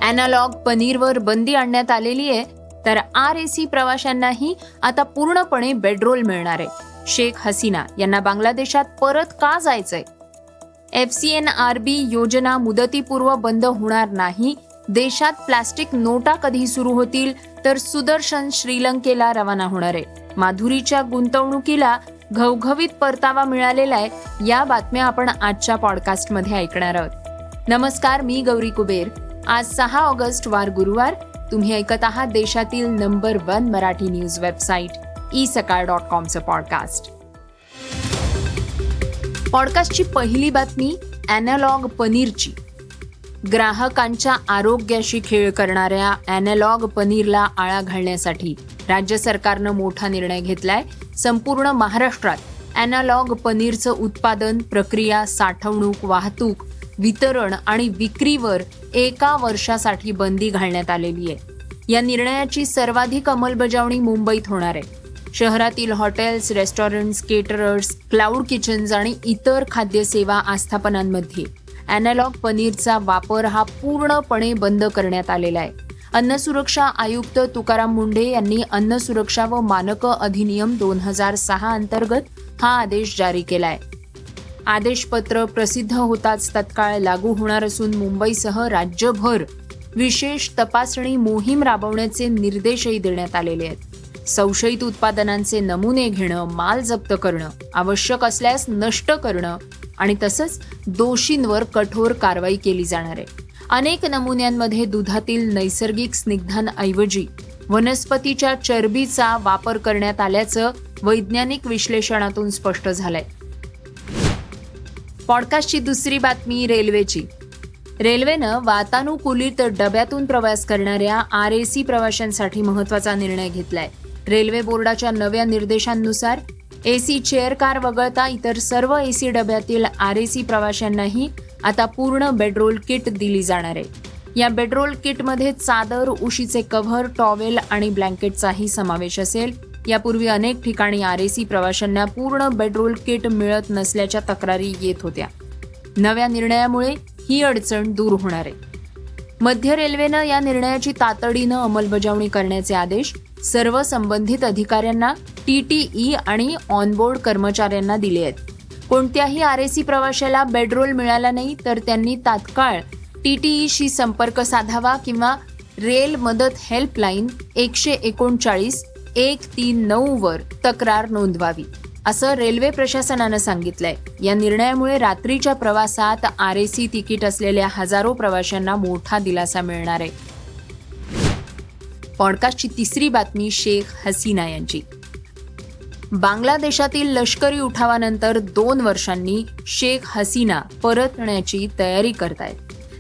Analogue पनीरवर बंदी आणण्यात आलेली आहे, तर RAC प्रवाशांनाही आता पूर्णपणे बेडरोल मिळणार आहे. शेख हसीना यांना बांगलादेशात परत का जायचंय? FCNRB योजना मुदतीपूर्व बंद होणार नाही. देशात प्लास्टिक नोटा कधी सुरू होतील? तर सुदर्शन श्रीलंकेला रवाना होणार आहे. माधुरीच्या गुंतवणुकीला घवघवीत परतावा मिळालेला आहे. या बातम्या आपण आजच्या पॉडकास्टमध्ये ऐकणार आहोत. नमस्कार, मी गौरी कुबेर. आज 6 ऑगस्ट वार गुरुवार. तुम्ही ऐकत आहात देशातील number 1 Marathi news website isakal.com podcast. पॉडकास्टची पहिली बातमी अॅनालॉग पनीरची. ग्राहकांच्या आरोग्याशी खेळ करणाऱ्या अॅनालॉग पनीरला आळा घालण्यासाठी राज्य सरकारनं मोठा निर्णय घेतलाय. संपूर्ण महाराष्ट्रात अॅनालॉग पनीरचं उत्पादन, प्रक्रिया, साठवणूक, वाहतूक, वितरण आणि विक्रीवर 1 वर्षासाठी बंदी घालण्यात आलेली आहे. या निर्णयाची सर्वाधिक अंमलबजावणी मुंबईत होणार आहे. शहरातील hotels, restaurants, caterers, cloud kitchens आणि इतर खाद्यसेवा आस्थापनांमध्ये अॅनालॉग पनीरचा वापर हा पूर्णपणे बंद करण्यात आलेला आहे. अन्न सुरक्षा आयुक्त तुकाराम मुंढे यांनी अन्न सुरक्षा व मानकं अधिनियम 2006 अंतर्गत हा आदेश जारी केलाय. आदेशपत्र प्रसिद्ध होताच तत्काळ लागू होणार असून मुंबईसह राज्यभर विशेष तपासणी मोहीम राबवण्याचे निर्देशही देण्यात आलेले आहेत. संशयित उत्पादनांचे नमुने घेणं, माल जप्त करणं, आवश्यक असल्यास नष्ट करणं आणि तसंच दोषींवर कठोर कारवाई केली जाणार आहे. अनेक नमुन्यांमध्ये दुधातील नैसर्गिक स्निग्धांऐवजी वनस्पतीच्या चरबीचा वापर करण्यात आल्याचं वैज्ञानिक विश्लेषणातून स्पष्ट झालंय. पॉडकास्टची दुसरी बातमी रेल्वेची. रेल्वेनं वातानुकूलित डब्यातून प्रवास करणाऱ्या RAC प्रवाशांसाठी महत्त्वाचा निर्णय घेतलाय. रेल्वे बोर्डाच्या नव्या निर्देशांनुसार AC चेअर कार वगळता इतर सर्व AC डब्यातील RAC प्रवाशांनाही आता पूर्ण बेडरोल किट दिली जाणार आहे. या बेडरोल किटमध्ये चादर, उशीचे कव्हर, टॉवेल आणि ब्लँकेटचाही समावेश असेल. यापूर्वी अनेक ठिकाणी RAC प्रवाशांना पूर्ण बेडरोल किट मिळत नसल्याच्या तक्रारी येत होत्या. नव्या निर्णयामुळे ही अडचण दूर होणार आहे. मध्य रेल्वेनं या निर्णयाची तातडीनं अंमलबजावणी करण्याचे आदेश सर्व संबंधित अधिकाऱ्यांना, TTE आणि ऑनबोर्ड कर्मचाऱ्यांना दिले आहेत. कोणत्याही RAC प्रवाशाला बेडरोल मिळाला नाही तर त्यांनी तात्काळ TTEशी संपर्क साधावा किंवा रेल मदत हेल्पलाईन 139-139 वर तक्रार नोंदवावी, असं रेल्वे प्रशासनानं सांगितलंय. या निर्णयामुळे रात्रीच्या प्रवासात RAC तिकीट असलेल्या हजारो प्रवाशांना मोठा दिलासा मिळणार आहे. पॉडकास्टची तिसरी बातमी शेख हसीना यांची. बांगलादेशातील लष्करी उठावानंतर 2 वर्षांनी शेख हसीना परतण्याची तयारी करतायत.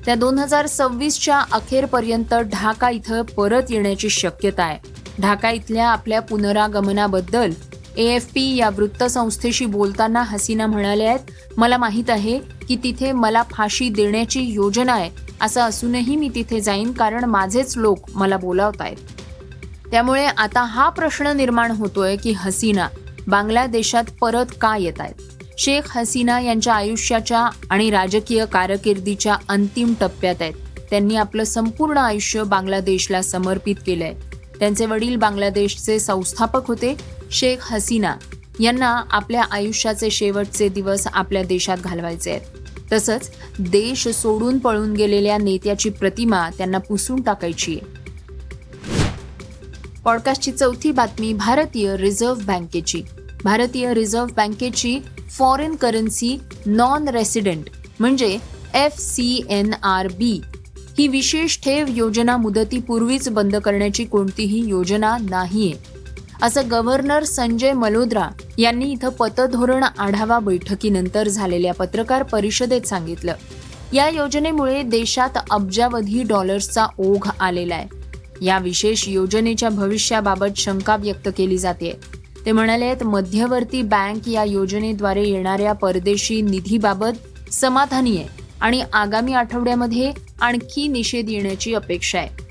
त्या 2026च्या अखेरपर्यंत ढाका इथं परत येण्याची शक्यता आहे. ढाका इथल्या आपल्या पुनरागमनाबद्दल AFP या वृत्तसंस्थेशी बोलताना हसीना म्हणाल्या आहेत, मला माहीत आहे की तिथे मला फाशी देण्याची योजना आहे. असं असूनही मी तिथे जाईन कारण माझेच लोक मला बोलावतायत. त्यामुळे आता हा प्रश्न निर्माण होतोय की हसीना बांगलादेशात परत का येत आहेत. शेख हसीना यांच्या आयुष्याच्या आणि राजकीय कारकिर्दीच्या अंतिम टप्प्यात आहेत. त्यांनी आपलं संपूर्ण आयुष्य बांगलादेशला समर्पित केलंय. त्यांचे वडील बांगलादेशचे संस्थापक होते. शेख हसीना यांना आपल्या आयुष्याचे शेवटचे दिवस आपल्या देशात घालवायचे आहेत. तसंच देश सोडून पळून गेलेल्या नेत्याची प्रतिमा त्यांना पुसून टाकायची आहे. पॉडकास्टची चौथी बातमी भारतीय रिझर्व्ह बँकेची. भारतीय रिझर्व्ह बँकेची फॉरेन करन्सी नॉन रेसिडेंट म्हणजे FCNRB ही विशेष ठेव योजना मुदतीपूर्वीच बंद करण्याची कोणतीही योजना नाहीये, असं गव्हर्नर संजय मल्होत्रा यांनी इथं पतधोरण आढावा बैठकीनंतर झालेल्या पत्रकार परिषदेत सांगितलं. या योजनेमुळे देशात अब्जावधी डॉलर्सचा ओघ आलेला आहे. या विशेष योजनेच्या भविष्याबाबत शंका व्यक्त केली जाते. ते म्हणाले, मध्यवर्ती बँक या योजनेद्वारे येणाऱ्या परदेशी निधीबाबत समाधानी आहे आणि आगामी आठवड्यामध्ये आणखी निषेध येण्याची अपेक्षा आहे.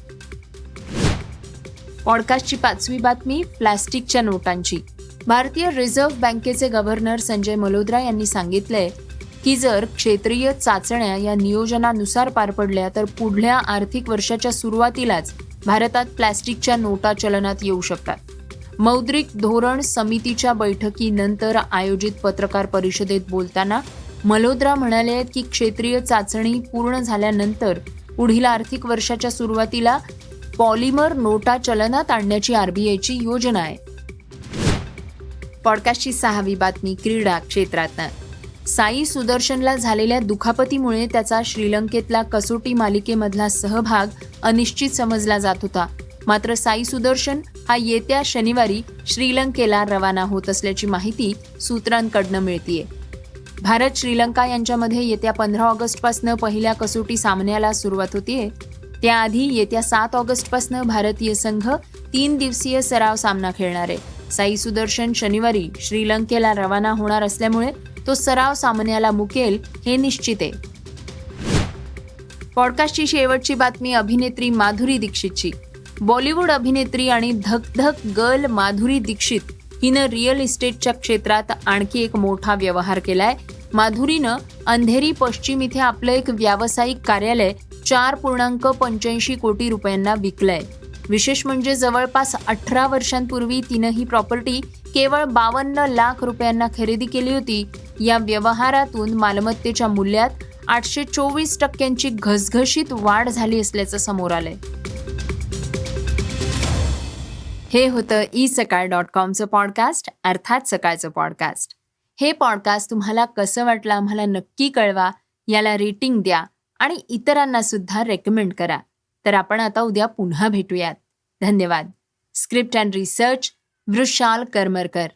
पॉडकास्टची 5वी बातमी प्लास्टिकच्या नोटांची. भारतीय रिझर्व्ह बँकेचे गव्हर्नर संजय मल्होत्रा यांनी सांगितलंय की जर क्षेत्रीय चाचण्या या नियोजनानुसार पार पडल्या तर पुढल्या आर्थिक वर्षाच्या सुरुवातीलाच भारतात प्लॅस्टिकच्या नोटा चलनात येऊ शकतात. मौद्रिक धोरण समितीच्या बैठकीनंतर आयोजित पत्रकार परिषदेत बोलताना मल्होत्रा म्हणाले आहेत की क्षेत्रीय चाचणी पूर्ण झाल्यानंतर पुढील आर्थिक वर्षाच्या सुरुवातीला पॉलिमर नोटा चलनात आणण्याची आरबीआयची योजना आहे. पॉडकास्टची 6वी बातमी क्रीडा क्षेत्रातनं. साई सुदर्शनला झालेल्या दुखापतीमुळे त्याचा श्रीलंकेतला कसोटी मालिकेमधला सहभाग अनिश्चित समजला जात होता. मात्र साई सुदर्शन हा येत्या शनिवारी श्रीलंकेला रवाना होत असल्याची माहिती सूत्रांकडनं मिळतीये. भारत श्रीलंका यांच्यामध्ये येत्या 15 ऑगस्टपासून पहिल्या कसोटी सामन्याला सुरुवात होतीये. त्याआधी येत्या 7 ऑगस्टपासून भारतीय संघ 3 दिवसीय सराव सामना खेळणार आहे. साई सुदर्शन शनिवारी श्रीलंकेला रवाना होणार असल्यामुळे तो सराव सामन्याला मुकेल हे निश्चित आहे. पॉडकास्टची शेवटची बातमी अभिनेत्री माधुरी दीक्षितची. बॉलिवूड अभिनेत्री आणि धक गर्ल माधुरी दीक्षित हिनं रिअल इस्टेटच्या क्षेत्रात आणखी एक मोठा व्यवहार केलाय. माधुरीनं अंधेरी पश्चिम इथे आपलं एक व्यावसायिक कार्यालय 4.85 कोटी रुपयांना विकलंय. विशेष म्हणजे जवळपास 18 वर्षांपूर्वी तिनं ही प्रॉपर्टी केवळ 52 लाख रुपयांना खरेदी केली होती. या व्यवहारातून मालमत्तेच्या मूल्यात 824% घसघशीत वाढ झाली असल्याचं समोर आलंय. हे होतं isakal.comचं पॉडकास्ट, अर्थात सकाळचं पॉडकास्ट. हे पॉडकास्ट तुम्हाला कसं वाटलं आम्हाला नक्की कळवा. याला रेटिंग द्या आणि इतरांना सुद्धा रेकमेंड करा. तर आपण आता उद्या पुन्हा भेटूयात. धन्यवाद. Script and research Vrushal Karmarkar.